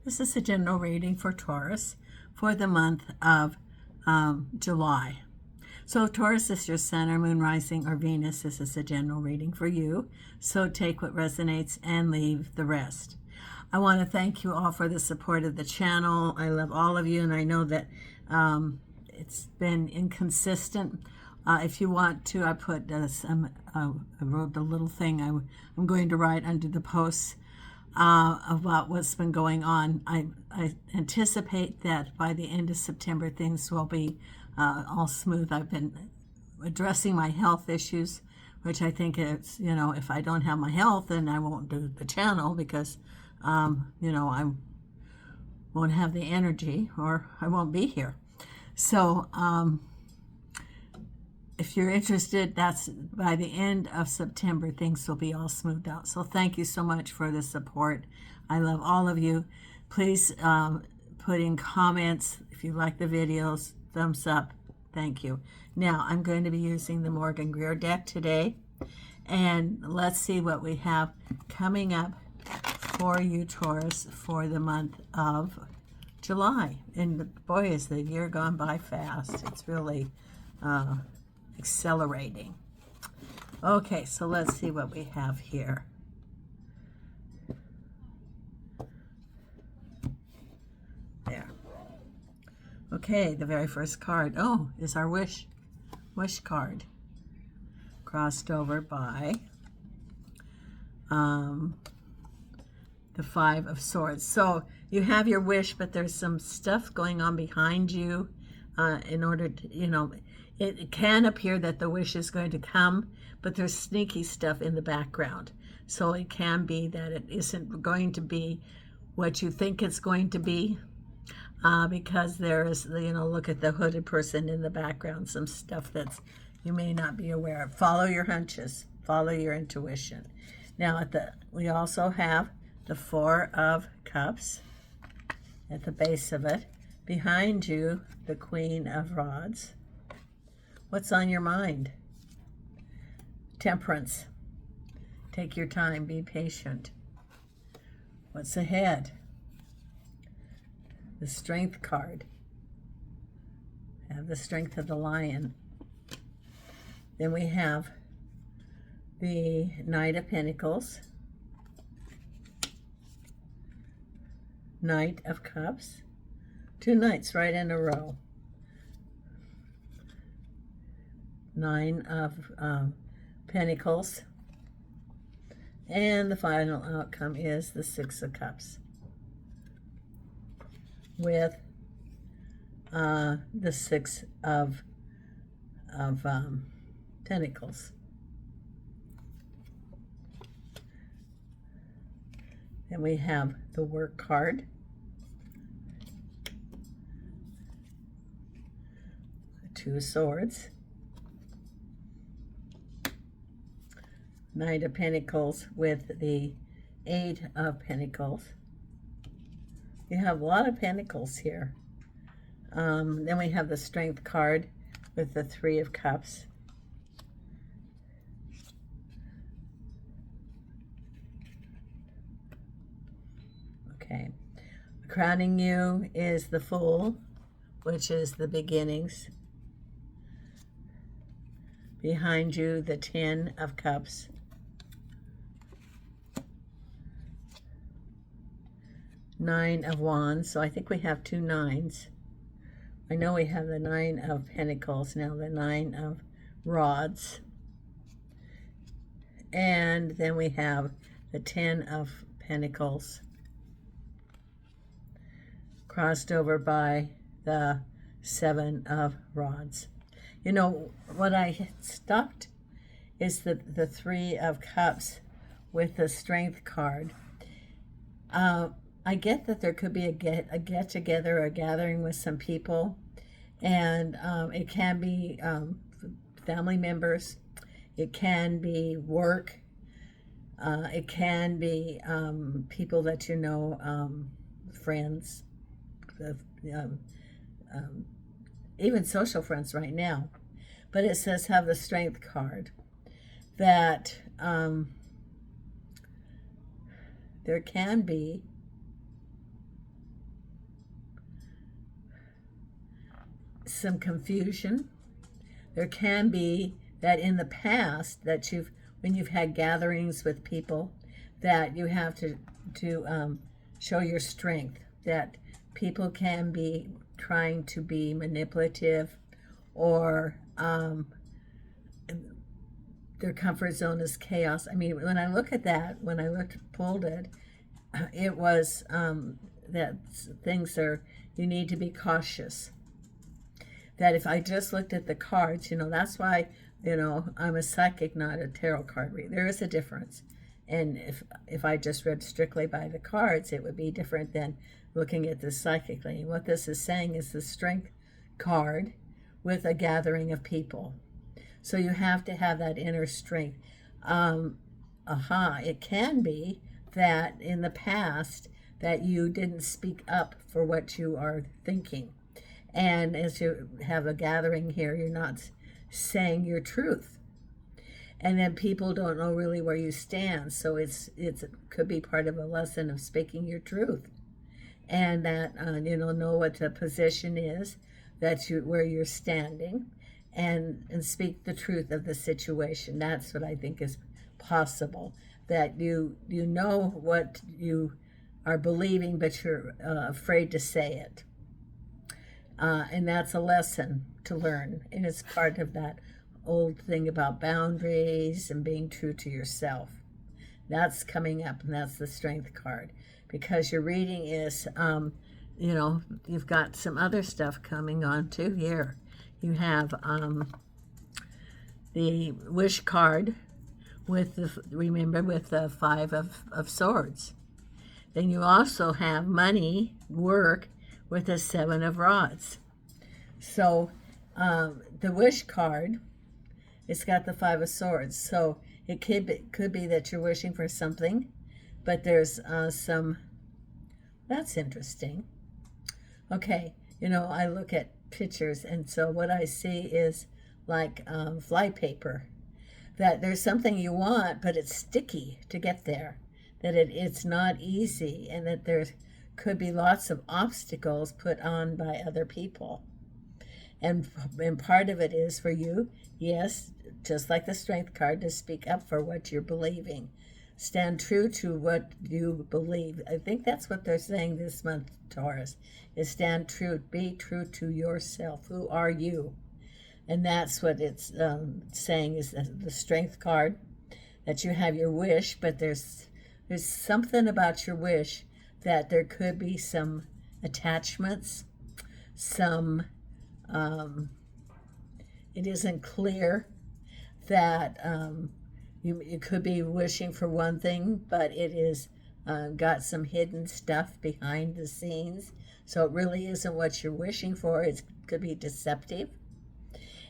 This is a general reading for Taurus for the month of July. So if Taurus is your sun or moon rising or Venus, this is a general reading for you. So take what resonates and leave the rest. I want to thank you all for the support of the channel. I love all of you, and I know that it's been inconsistent. If you want to, I put I wrote a little thing I'm going to write under the posts about what's been going on. I anticipate that by the end of September things will be all smooth. I've been addressing my health issues, which I think is, if I don't have my health, then I won't do the channel because, I won't have the energy or I won't be here. So, if you're interested, that's by the end of September, things will be all smoothed out. So thank you so much for the support. I love all of you. Please put in comments if you like the videos, thumbs up. Thank you. Now, I'm going to be using the Morgan Greer deck today. And let's see what we have coming up for you, Taurus, for the month of July. And boy, is the year gone by fast. It's really accelerating. Okay, so let's see what we have here. There. Okay, the very first card, is our wish card, crossed over by the Five of Swords. So you have your wish, but there's some stuff going on behind you in order to, it can appear that the wish is going to come, but there's sneaky stuff in the background. So it can be that it isn't going to be what you think it's going to be, because there is, look at the hooded person in the background, some stuff that's you may not be aware of. Follow your hunches, follow your intuition. Now we also have the Four of Cups at the base of it. Behind you, the Queen of Rods. What's on your mind? Temperance. Take your time, be patient. What's ahead? The Strength card. Have the strength of the lion. Then we have the Knight of Pentacles. Knight of Cups. Two knights right in a row. Nine of Pentacles. And the final outcome is the Six of Cups with the Six of Pentacles. Then we have the Work card. Two Swords. Knight of Pentacles with the Eight of Pentacles. You have a lot of Pentacles here. Then we have the Strength card with the Three of Cups. Okay. Crowning you is the Fool, which is the beginnings. Behind you, the Ten of Cups. Nine of Wands. So I think we have two nines. I know we have the Nine of Pentacles, now the Nine of Rods. And then we have the Ten of Pentacles, crossed over by the Seven of Rods. What I stopped is the Three of Cups with the Strength card. I get that there could be a get-together, a gathering with some people, and it can be family members, it can be work, it can be people that friends, even social friends right now. But it says have the Strength card, that there can be some confusion. There can be that in the past that when you've had gatherings with people, that you have to show your strength, that people can be trying to be manipulative, or their comfort zone is chaos. I mean, when I look at that, when I pulled it, it was that things are, you need to be cautious. That if I just looked at the cards, that's why, I'm a psychic, not a tarot card reader. There is a difference. And if I just read strictly by the cards, it would be different than looking at this psychically. And what this is saying is the strength card with a gathering of people. So you have to have that inner strength. It can be that in the past that you didn't speak up for what you are thinking. And as you have a gathering here, you're not saying your truth. And then people don't know really where you stand. So it could be part of a lesson of speaking your truth. And that, know what the position is, where you're standing, and speak the truth of the situation. That's what I think is possible. That you know what you are believing, but you're afraid to say it. And that's a lesson to learn. And it's part of that old thing about boundaries and being true to yourself. That's coming up, and that's the strength card. Because your reading is, you've got some other stuff coming on too here. You have the wish card with the Five of Swords. Then you also have money, work, with the Seven of Rods. So the wish card, it's got the Five of Swords. So it could be that you're wishing for something, but there's that's interesting. Okay, I look at pictures, and so what I see is like fly paper, that there's something you want, but it's sticky to get there, that it's not easy, and that there could be lots of obstacles put on by other people. And part of it is for you, yes, just like the strength card, to speak up for what you're believing. Stand true to what you believe. I think that's what they're saying this month, Taurus, is stand true, be true to yourself. Who are you? And that's what it's saying is the strength card, that you have your wish, but there's something about your wish that there could be some attachments, some, it isn't clear that you could be wishing for one thing, but it is got some hidden stuff behind the scenes. So it really isn't what you're wishing for. It could be deceptive.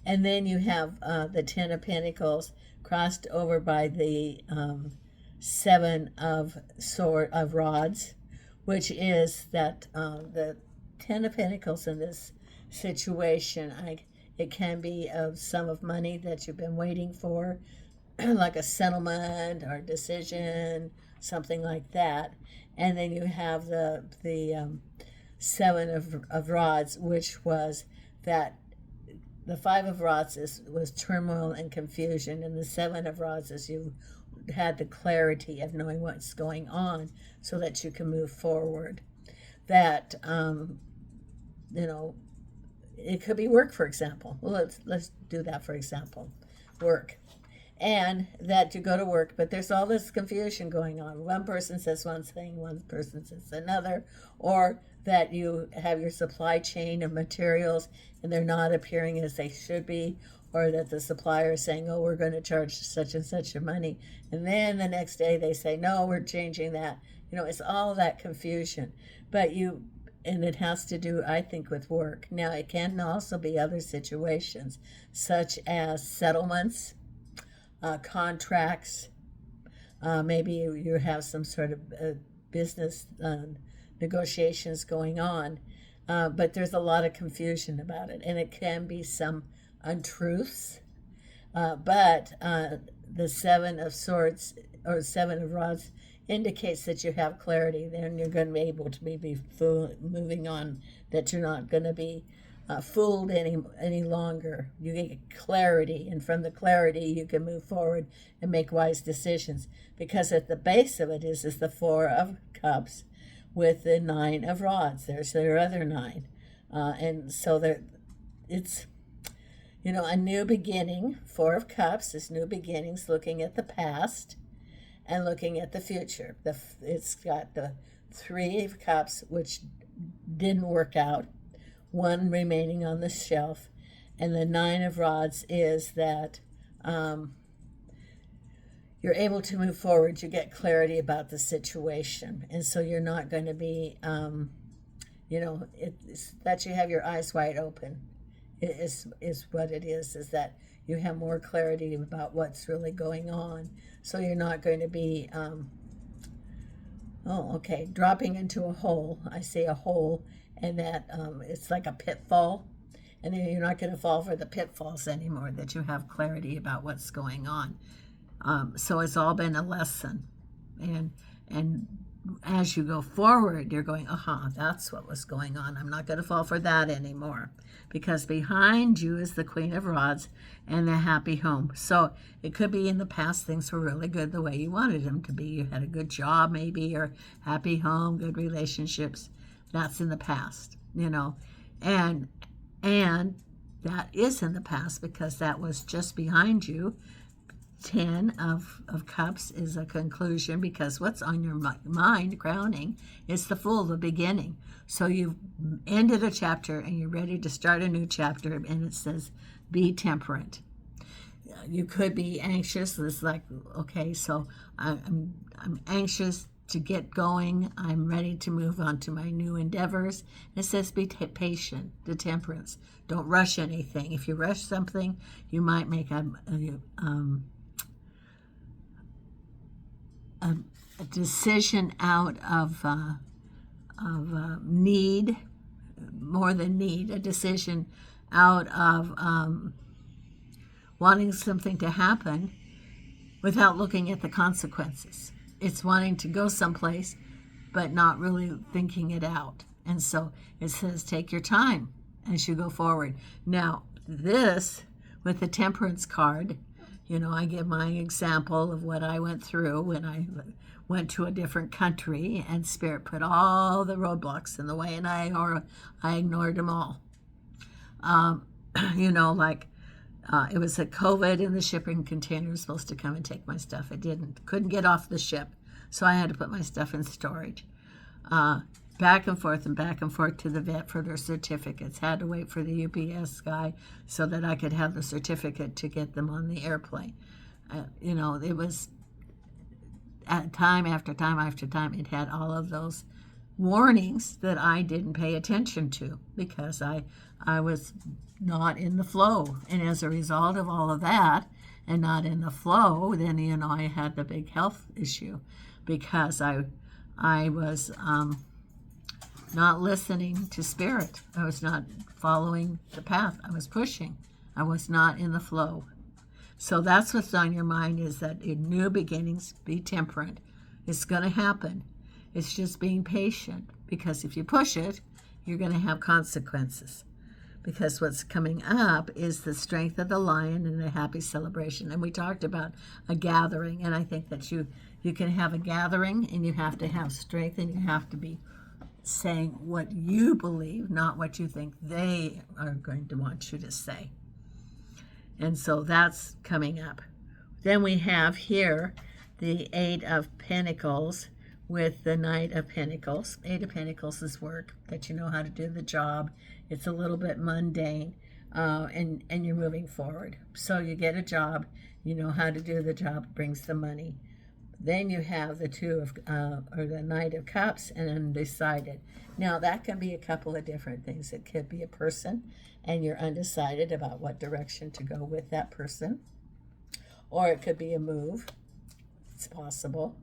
And then you have the Ten of Pentacles crossed over by the Seven of Rods, which is that the Ten of Pentacles in this situation, it can be of sum of money that you've been waiting for, like a settlement or decision, something like that. And then you have the Seven of Rods, which was that the Five of Rods was turmoil and confusion, and the Seven of Rods is you had the clarity of knowing what's going on so that you can move forward. That it could be work, for example. Well, let's do that, for example. Work. And that you go to work, but there's all this confusion going on. One person says one thing, one person says another, or that you have your supply chain of materials and they're not appearing as they should be, or that the supplier is saying, oh, we're going to charge such and such a money. And then the next day they say, no, we're changing that. It's all that confusion. And it has to do, I think, with work. Now, it can also be other situations, such as settlements, contracts. Maybe you have some sort of business negotiations going on, but there's a lot of confusion about it, and it can be some untruths. But the Seven of Swords or Seven of Rods indicates that you have clarity. Then you're going to be able to maybe moving on. That you're not going to be fooled any longer. You get clarity, and from the clarity you can move forward and make wise decisions. Because at the base of it is the Four of Cups with the Nine of Rods. There's their other nine, and so it's a new beginning. Four of Cups is new beginnings, looking at the past and looking at the future. It's got the Three of Cups, which didn't work out, one remaining on the shelf, and the Nine of Rods is that you're able to move forward. You get clarity about the situation, and so you're not going to be, it's that you have your eyes wide open. Is what it is that you have more clarity about what's really going on. So you're not going to be, dropping into a hole. I say a hole, and that it's like a pitfall. And then you're not going to fall for the pitfalls anymore, that you have clarity about what's going on. So it's all been a lesson. And as you go forward, you're going, that's what was going on. I'm not going to fall for that anymore. Because behind you is the Queen of Rods and the happy home. So it could be in the past things were really good the way you wanted them to be. You had a good job maybe, or happy home, good relationships. That's in the past, And that is in the past because that was just behind you. 10 of Cups is a conclusion, because what's on your mind, crowning, is the Fool, the beginning. So you've ended a chapter and you're ready to start a new chapter, and it says, be temperate. You could be anxious. It's like, okay, so I'm anxious to get going. I'm ready to move on to my new endeavors. It says be patient, the temperance. Don't rush anything. If you rush something, you might make a decision out of need, more than need, a decision out of wanting something to happen without looking at the consequences. It's wanting to go someplace, but not really thinking it out. And so it says take your time as you go forward. Now, this, with the Temperance card, I give my example of what I went through when I went to a different country, and Spirit put all the roadblocks in the way, and I ignored them all. It was a COVID, and the shipping container was supposed to come and take my stuff. It didn't. Couldn't get off the ship, so I had to put my stuff in storage. Back and forth to the vet for their certificates. Had to wait for the UPS guy so that I could have the certificate to get them on the airplane. It was time after time after time. It had all of those warnings that I didn't pay attention to because I was not in the flow. And as a result of all of that and not in the flow, then, I had the big health issue because I was not listening to Spirit. I was not following the path. I was pushing. I was not in the flow. So that's what's on your mind, is that in new beginnings, be temperate. It's going to happen. It's just being patient, because if you push it, you're going to have consequences. Because what's coming up is the strength of the lion and a happy celebration. And we talked about a gathering, and I think that you can have a gathering, and you have to have strength, and you have to be saying what you believe, not what you think they are going to want you to say. And so that's coming up. Then we have here the Eight of Pentacles with the Knight of Pentacles. Eight of Pentacles is work, that you know how to do the job. It's a little bit mundane, and you're moving forward. So you get a job, you know how to do the job, brings the money. Then you have the the Knight of Cups and undecided. Now that can be a couple of different things. It could be a person and you're undecided about what direction to go with that person. Or it could be a move. It's possible.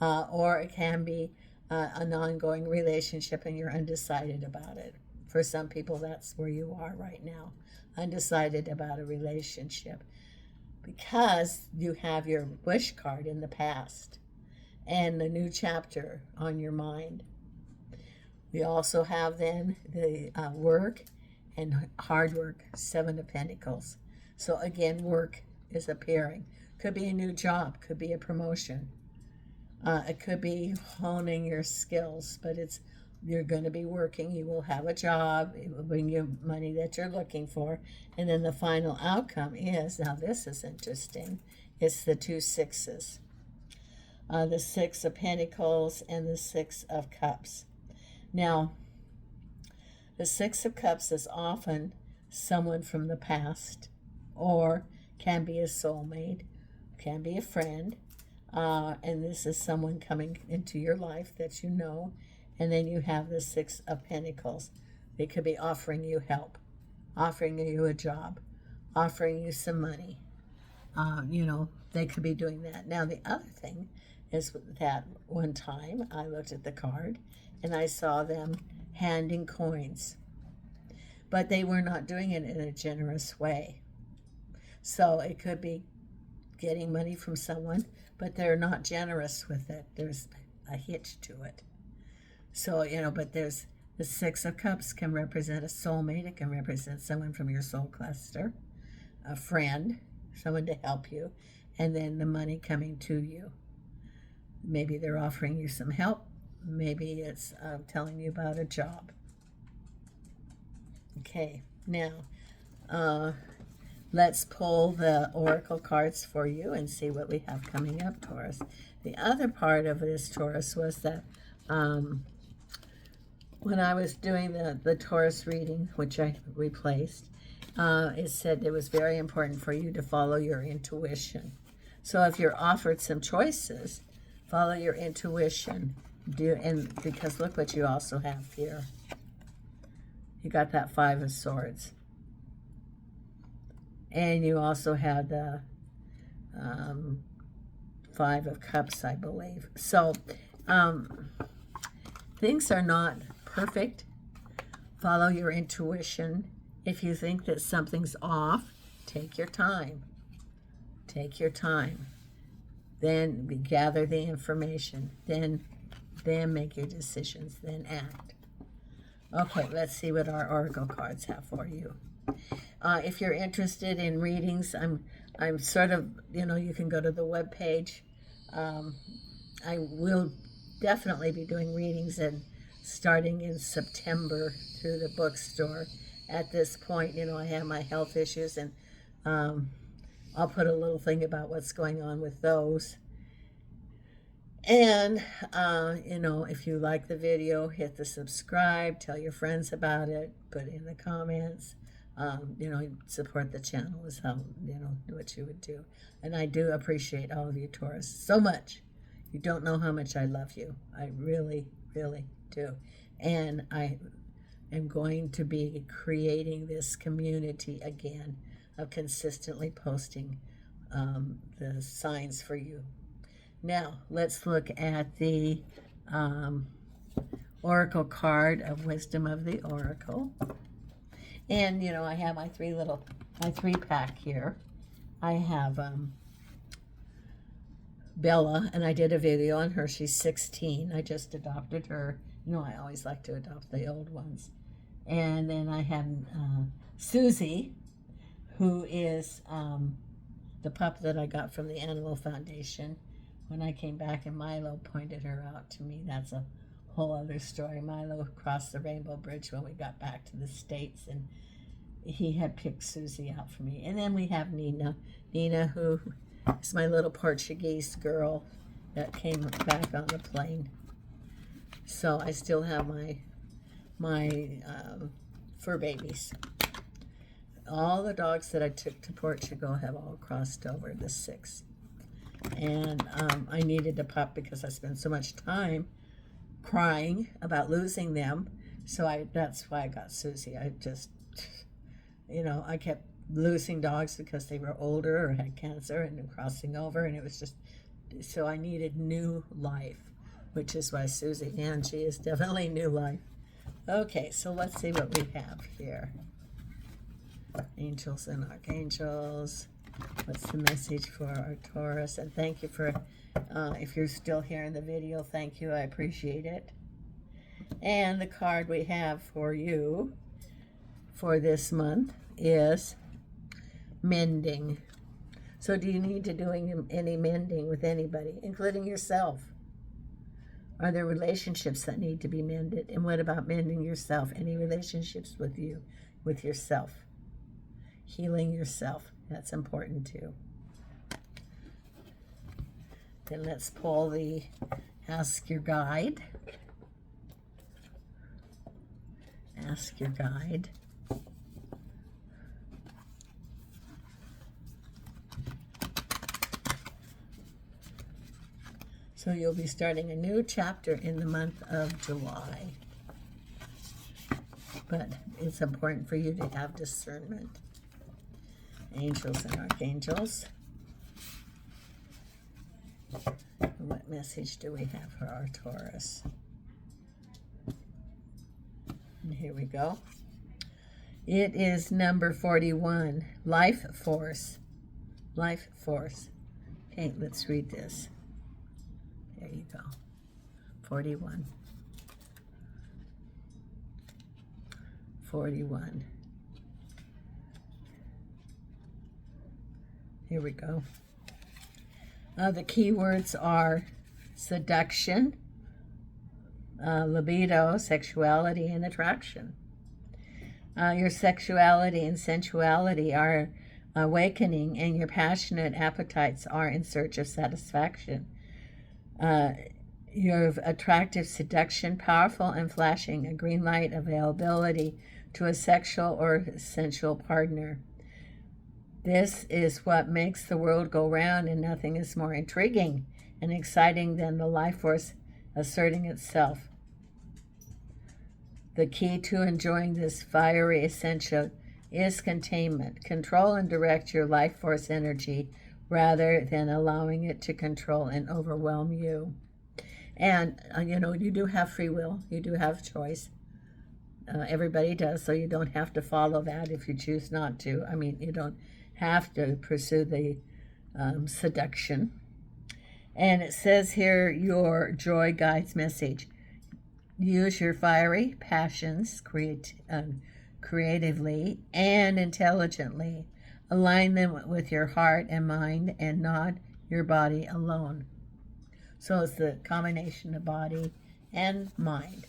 Or it can be an ongoing relationship and you're undecided about it. For some people, that's where you are right now. Undecided about a relationship. Because you have your wish card in the past and the new chapter on your mind. We also have then the work and hard work, 7 of Pentacles. So again, work is appearing. Could be a new job, could be a promotion. It could be honing your skills, but you're going to be working. You will have a job. It will bring you money that you're looking for. And then the final outcome is, now this is interesting, it's the 2 sixes. The 6 of Pentacles and the 6 of Cups. Now, the 6 of Cups is often someone from the past, or can be a soulmate, can be a friend, and this is someone coming into your life that you know. And then you have the 6 of Pentacles. They could be offering you help, offering you a job, offering you some money. They could be doing that. Now, the other thing is that one time I looked at the card and I saw them handing coins, but they were not doing it in a generous way. So it could be getting money from someone, but they're not generous with it. There's a hitch to it. So, but there's the 6 of Cups can represent a soulmate. It can represent someone from your soul cluster, a friend, someone to help you, and then the money coming to you. Maybe they're offering you some help. Maybe it's telling you about a job. Okay, now let's pull the oracle cards for you and see what we have coming up, Taurus. The other part of this, Taurus, was that when I was doing the Taurus reading, which I replaced, it said it was very important for you to follow your intuition. So if you're offered some choices, follow your intuition. Because look what you also have here. You got that 5 of Swords. And you also had the 5 of Cups, I believe. So things are not perfect. Follow your intuition. If you think that something's off, take your time. Take your time. Then gather the information. Then make your decisions. Then act. Okay, let's see what our oracle cards have for you. If you're interested in readings, I'm sort of, you can go to the webpage. I will definitely be doing readings starting in September through the bookstore. At this point, I have my health issues, and I'll put a little thing about what's going on with those. And, if you like the video, hit the subscribe, tell your friends about it, put in the comments. Support the channel is how, what you would do. And I do appreciate all of you, Taurus, so much. You don't know how much I love you. I really, really do. And I am going to be creating this community again of consistently posting the signs for you. Now, let's look at the oracle card of Wisdom of the Oracle. And, I have my 3-pack here. I have Bella, and I did a video on her. She's 16. I just adopted her. I always like to adopt the old ones. And then I have Susie, who is the pup that I got from the Animal Foundation when I came back, and Milo pointed her out to me. That's a whole other story. Milo crossed the Rainbow Bridge when we got back to the States, and he had picked Susie out for me. And then we have Nina, who is my little Portuguese girl that came back on the plane. So I still have my fur babies. All the dogs that I took to Portugal have all crossed over the 6. And I needed a pup because I spent so much time crying about losing them. So that's why I got Susie. I just, I kept losing dogs because they were older or had cancer and crossing over. And it was just, so I needed new life, which is why Susie, and she is definitely new life. Okay, so let's see what we have here. Angels and Archangels. What's the message for our Taurus? And thank you for, if you're still here in the video, thank you. I appreciate it. And the card we have for you for this month is mending. So do you need to do any mending with anybody, including yourself? Are there relationships that need to be mended? And what about mending yourself? Any relationships with you, with yourself? Healing yourself. That's important too. Then let's pull the Ask Your Guide. Ask Your Guide. So you'll be starting a new chapter in the month of July. But it's important for you to have discernment. Angels and archangels. What message do we have for our Taurus? And here we go. It is number 41, Life Force. Life Force. Okay, let's read this. There you go. 41. 41. Here we go. The key words are seduction, libido, sexuality, and attraction. Your sexuality and sensuality are awakening, and your passionate appetites are in search of satisfaction. Your attractive seduction, powerful and flashing, a green light availability to a sexual or sensual partner. This is what makes the world go round, and nothing is more intriguing and exciting than the life force asserting itself. The key to enjoying this fiery essential is containment. Control and direct your life force energy rather than allowing it to control and overwhelm you. And, you do have free will. You do have choice. Everybody does, so you don't have to follow that if you choose not to. I mean, you don't have to pursue the seduction. And it says here, your joy guides message. Use your fiery passions creatively and intelligently. Align them with your heart and mind and not your body alone. So it's the combination of body and mind.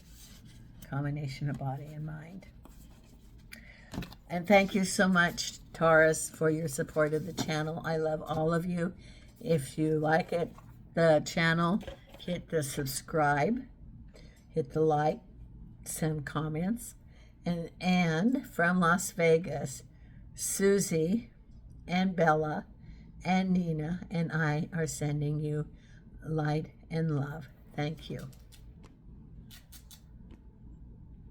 Combination of body and mind. And thank you so much, Taurus, for your support of the channel. I love all of you. If you like it, the channel, hit the subscribe, hit the like, send comments. And from Las Vegas, Susie and Bella and Nina and I are sending you light and love. Thank you.